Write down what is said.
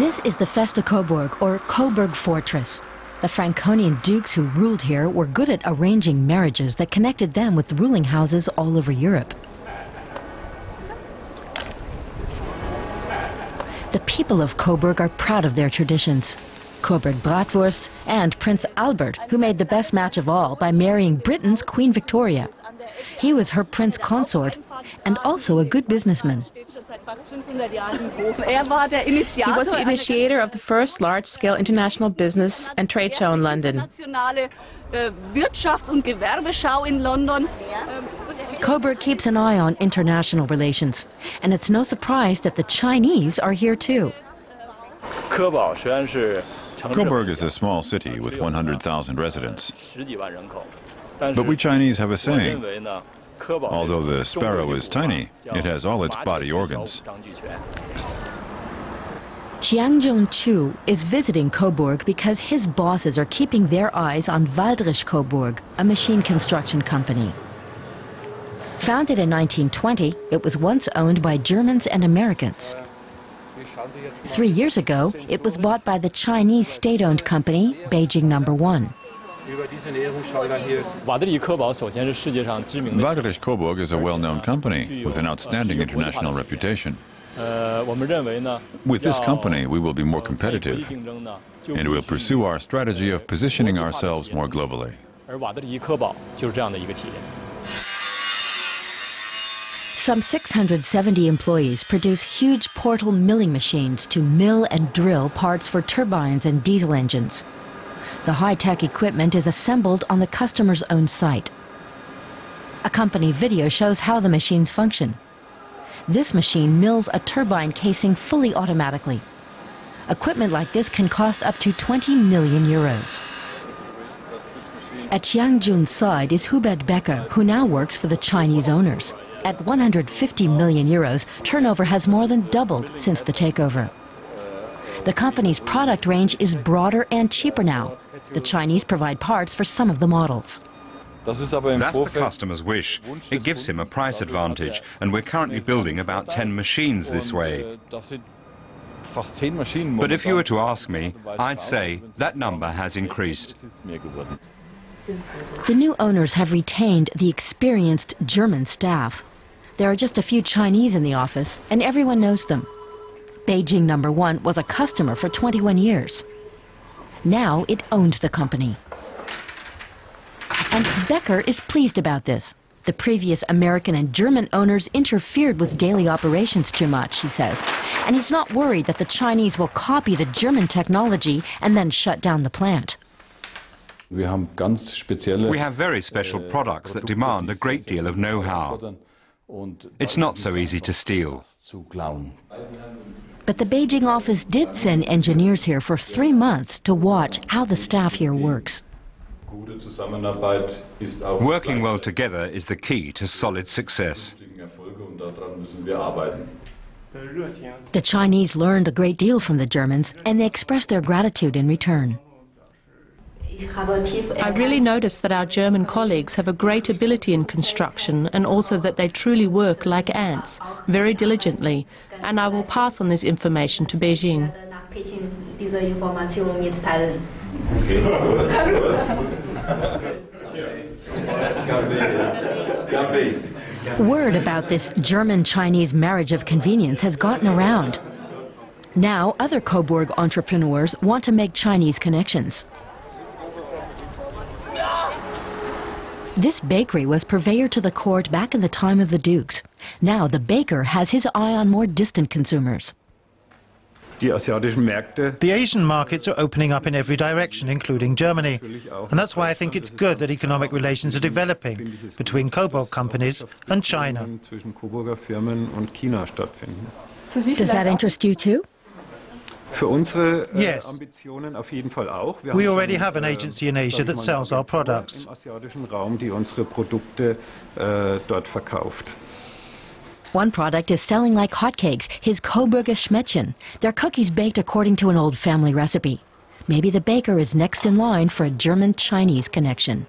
This is the Festa Coburg, or Coburg Fortress. The Franconian dukes who ruled here were good at arranging marriages that connected them with ruling houses all over Europe. The people of Coburg are proud of their traditions. Coburg Bratwurst and Prince Albert, who made the best match of all by marrying Britain's Queen Victoria. He was her prince consort and also a good businessman. He was the initiator of the first large-scale international business and trade show in London. Coburg keeps an eye on international relations, and it's no surprise that the Chinese are here too. Coburg is a small city with 100,000 residents. But we Chinese have a saying, although the sparrow is tiny, it has all its body organs. Xiangjun Chu is visiting Coburg because his bosses are keeping their eyes on Waldrich Coburg, a machine construction company. Founded in 1920, it was once owned by Germans and Americans. 3 years ago, it was bought by the Chinese state-owned company, Beijing No. 1. Waldrich Coburg is a well-known company with an outstanding international reputation. With this company, we will be more competitive, and we'll pursue our strategy of positioning ourselves more globally. Some 670 employees produce huge portal milling machines to mill and drill parts for turbines and diesel engines. The high-tech equipment is assembled on the customer's own site. A company video shows how the machines function. This machine mills a turbine casing fully automatically. Equipment like this can cost up to 20 million euros. At Xiangjun's side is Hubert Becker, who now works for the Chinese owners. At 150 million euros, turnover has more than doubled since the takeover. The company's product range is broader and cheaper now. The Chinese provide parts for some of the models. That's the customer's wish. It gives him a price advantage, and we're currently building about 10 machines this way. But if you were to ask me, I'd say that number has increased. The new owners have retained the experienced German staff. There are just a few Chinese in the office, and everyone knows them. Beijing No. 1 was a customer for 21 years. Now it owns the company. And Becker is pleased about this. The previous American and German owners interfered with daily operations too much, he says. And he's not worried that the Chinese will copy the German technology and then shut down the plant. We have very special products that demand a great deal of know-how. It's not so easy to steal. But the Beijing office did send engineers here for 3 months to watch how the staff here works. Working well together is the key to solid success. The Chinese learned a great deal from the Germans, and they expressed their gratitude in return. I really noticed that our German colleagues have a great ability in construction, and also that they truly work like ants, very diligently, and I will pass on this information to Beijing. Word about this German-Chinese marriage of convenience has gotten around. Now other Coburg entrepreneurs want to make Chinese connections. This bakery was purveyor to the court back in the time of the dukes. Now the baker has his eye on more distant consumers. The Asian markets are opening up in every direction, including Germany. And that's why I think it's good that economic relations are developing between Coburg companies and China. Does that interest you too? Yes. We already have an agency in Asia that sells our products. One product is selling like hotcakes, his Coburger Schmätzchen. They're cookies baked according to an old family recipe. Maybe the baker is next in line for a German-Chinese connection.